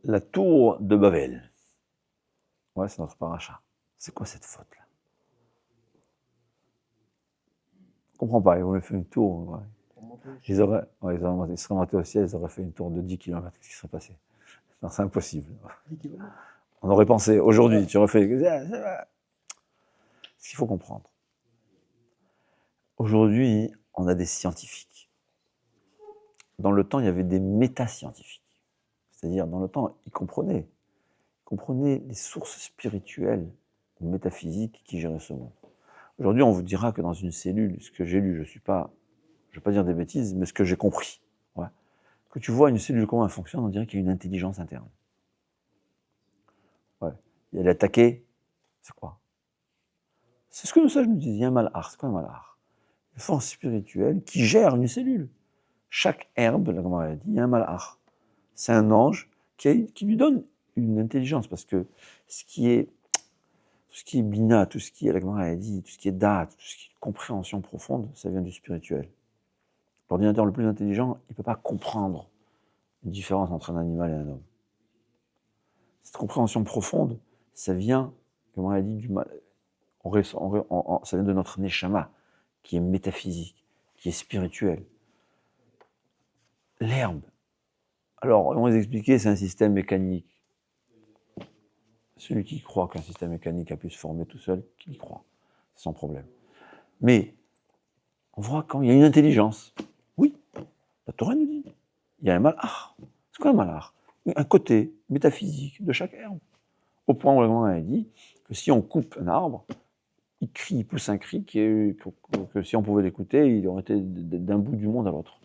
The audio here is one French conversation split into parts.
La tour de Babel. Ouais, c'est notre paracha. C'est quoi cette faute-là? Je comprends pas, ils auraient fait une tour. Ouais. Ils seraient montés au ciel, ils auraient fait une tour de 10 km. Qu'est-ce qui serait passé? Non, c'est impossible. 10 km. On aurait pensé, aujourd'hui, tu aurais fait. Ce qu'il faut comprendre. Aujourd'hui, on a des scientifiques. Dans le temps, il y avait des métascientifiques. C'est-à-dire, dans le temps, ils comprenaient les sources spirituelles ou métaphysiques qui géraient ce monde. Aujourd'hui, on vous dira que dans une cellule, ce que j'ai lu, je ne vais pas dire des bêtises, mais ce que j'ai compris, ouais, que tu vois une cellule, comment elle fonctionne, on dirait qu'il y a une intelligence interne. Ouais. Elle est attaquée, c'est quoi? C'est ce que nos sages nous disent, il y a un malhar. C'est quoi un malhar? Une force spirituelle qui gère une cellule. Chaque herbe, là, comme on a dit, il y a un malhar. C'est un ange qui lui donne une intelligence, parce que tout ce qui est bina, tout ce qui est, la Gemara a dit, tout ce qui est date, tout ce qui est compréhension profonde, ça vient du spirituel. L'ordinateur le plus intelligent, il ne peut pas comprendre une différence entre un animal et un homme. Cette compréhension profonde, ça vient, comme on a dit, ça vient de notre neshama, qui est métaphysique, qui est spirituel. L'herbe. Alors, on les expliquait, c'est un système mécanique. Celui qui croit qu'un système mécanique a pu se former tout seul, qu'il y croit, c'est sans problème. Mais, on voit quand il y a une intelligence. Oui, la Torah nous dit, il y a un malhar. C'est quoi un malhar? Un côté métaphysique de chaque herbe. Au point où on a dit que si on coupe un arbre, il pousse un cri que si on pouvait l'écouter, il aurait été d'un bout du monde à l'autre.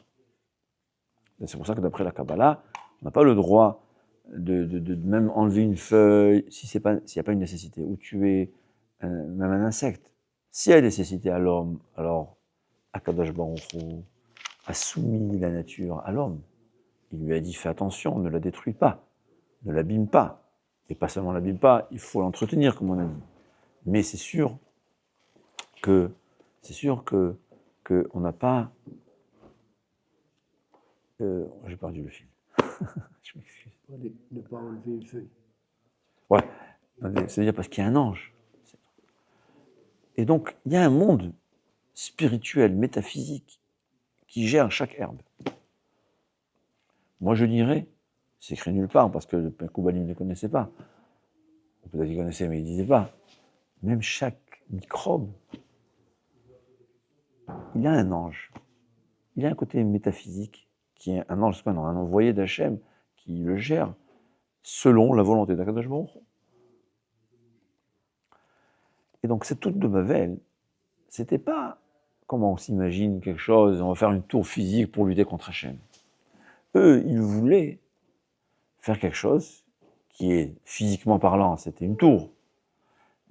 Et c'est pour ça que d'après la Kabbalah, on n'a pas le droit de même enlever une feuille s'il n'y a pas une nécessité, ou tuer même un insecte. S'il y a une nécessité à l'homme, alors Akadosh Baruch Hu a soumis la nature à l'homme. Il lui a dit, fais attention, ne la détruis pas, ne l'abîme pas. Et pas seulement l'abîme pas, il faut l'entretenir, comme on a dit. Mais c'est sûr que on n'a pas... j'ai perdu le fil. Je m'excuse. Ne pas enlever une feuille. Ouais, c'est-à-dire parce qu'il y a un ange. Et donc, il y a un monde spirituel, métaphysique, qui gère chaque herbe. Moi, je dirais, c'est écrit nulle part, parce que le Koubalim ne les connaissait pas. Peut-être qu'ils connaissaient, mais ils ne disaient pas. Même chaque microbe, il a un ange. Il a un côté métaphysique, qui est un ange, c'est pas un envoyé d'Hachem, qui le gère selon la volonté d'Akadosh Baruch Hu. Et donc, cette tour de Babel, c'était pas comment on s'imagine quelque chose, on va faire une tour physique pour lutter contre Hachem. Eux, ils voulaient faire quelque chose qui est, physiquement parlant, c'était une tour,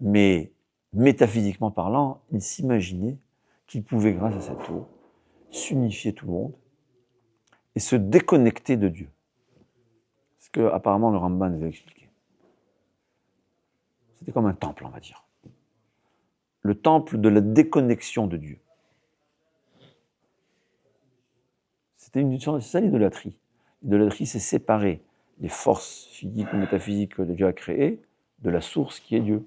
mais métaphysiquement parlant, ils s'imaginaient qu'ils pouvaient, grâce à cette tour, s'unifier tout le monde et se déconnecter de Dieu. Ce que, apparemment, le Ramban avait expliqué. C'était comme un temple, on va dire. Le temple de la déconnexion de Dieu. C'est ça l'idolâtrie. L'idolâtrie, c'est séparer les forces physiques ou métaphysiques que Dieu a créées de la source qui est Dieu.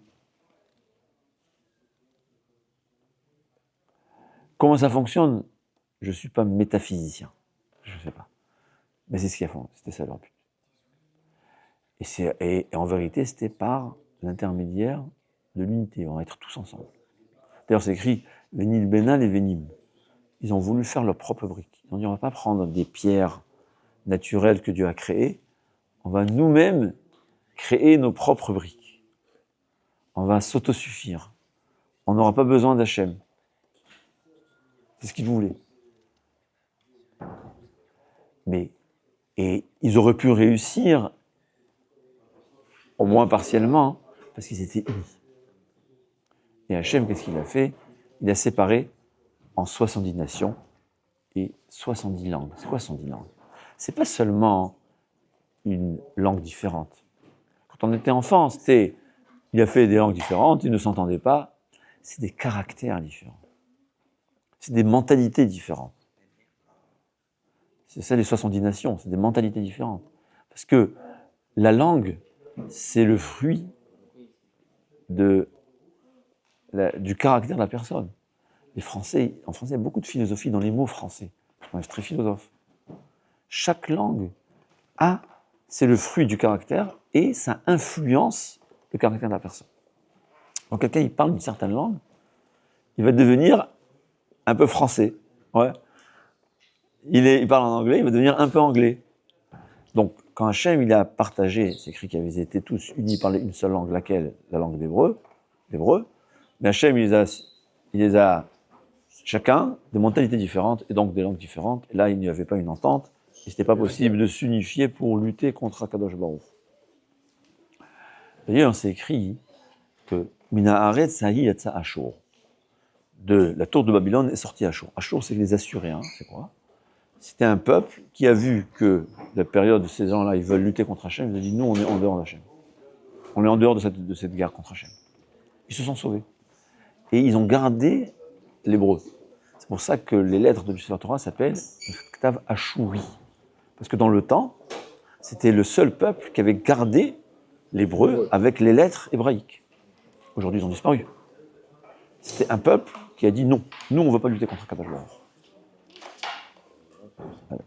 Comment ça fonctionne? Je ne suis pas métaphysicien. Je ne sais pas. Mais c'est ce qu'ils font. C'était ça leur but. Et en vérité, c'était par l'intermédiaire de l'unité. On va être tous ensemble. D'ailleurs, c'est écrit Vénil Bénal et Vénim. Ils ont voulu faire leur propre brique. Ils ont dit, on ne va pas prendre des pierres naturelles que Dieu a créées. On va nous-mêmes créer nos propres briques. On va s'autosuffire. On n'aura pas besoin d'Hachem. C'est ce qu'ils voulaient. Et ils auraient pu réussir, au moins partiellement, parce qu'ils étaient unis. Et Hachem, qu'est-ce qu'il a fait? Il a séparé en 70 nations et 70 langues. C'est quoi 70 langues? C'est pas seulement une langue différente. Quand on était enfant, il a fait des langues différentes, ils ne s'entendaient pas. C'est des caractères différents. C'est des mentalités différentes. C'est ça les 70 nations, c'est des mentalités différentes. Parce que la langue, c'est le fruit du caractère de la personne. En français, il y a beaucoup de philosophie dans les mots français. On est très philosophe. Chaque langue c'est le fruit du caractère et ça influence le caractère de la personne. Quand quelqu'un il parle une certaine langue, il va devenir un peu français. Ouais. Il parle en anglais, il va devenir un peu anglais. Donc, quand Hachem il a partagé, c'est écrit qu'ils étaient tous unis par une seule langue, laquelle? La langue l'hébreu. Mais Hachem il les a chacun des mentalités différentes et donc des langues différentes. Et là, il n'y avait pas une entente. Et c'était pas possible de s'unifier pour lutter contre Akadosh Baruch. D'ailleurs, c'est écrit que Mina Haaretz Sahi Yatsa Ashur. De la tour de Babylone est sorti Ashur. Ashur, c'est les Assyriens, c'est quoi? C'était un peuple qui a vu que la période de ces gens-là, ils veulent lutter contre Hachem. Ils ont dit, nous, on est en dehors d'Hachem. On est en dehors de cette guerre contre Hachem. Ils se sont sauvés. Et ils ont gardé l'hébreu. C'est pour ça que les lettres de la Torah s'appellent Ktav Ashuri. Parce que dans le temps, c'était le seul peuple qui avait gardé l'hébreu avec les lettres hébraïques. Aujourd'hui, ils ont disparu. C'était un peuple qui a dit non. Nous, on ne veut pas lutter contre Kadosh Baruch. Voilà.